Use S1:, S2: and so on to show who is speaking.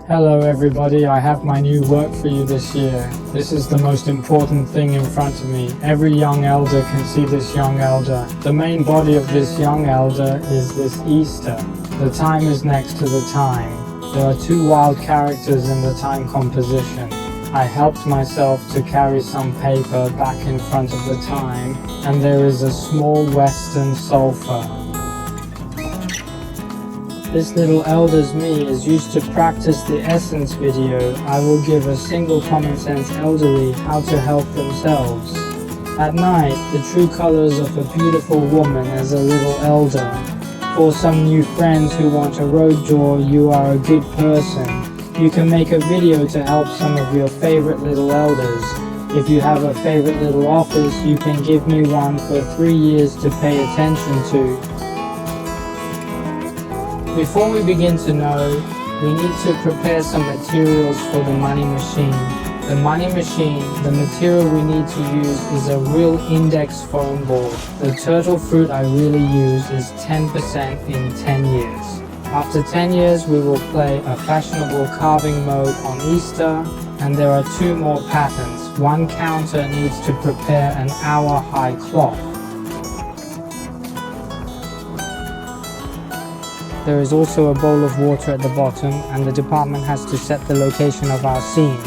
S1: Hello everybody, I have my new work for you this year. This is the most important thing in front of me. Every young elder can see this young elder. The main body of this young elder is this Easter. The time is next to the time. There are two wild characters in the time composition. I helped myself to carry some paper back in front of the time, and there is a small western sulfur. This little elder's me is used to practice the essence video. I will give a single common sense elderly how to help themselves. At night, the true colors of a beautiful woman as a little elder. For some new friends who want a road tour, you are a good person. You can make a video to help some of your favorite little elders. If you have a favorite little office, you can give me one for 3 years to pay attention to. Before we begin to know, we need to prepare some materials for the money machine. The money machine, the material we need to use is a real index foam board. The turtle fruit I really use is 10% in 10 years. After 10 years we will play a fashionable carving mode on Easter, and there are 2 more patterns. One counter needs to prepare an hour-high cloth. There is also a bowl of water at the bottom, and the department has to set the location of our scene.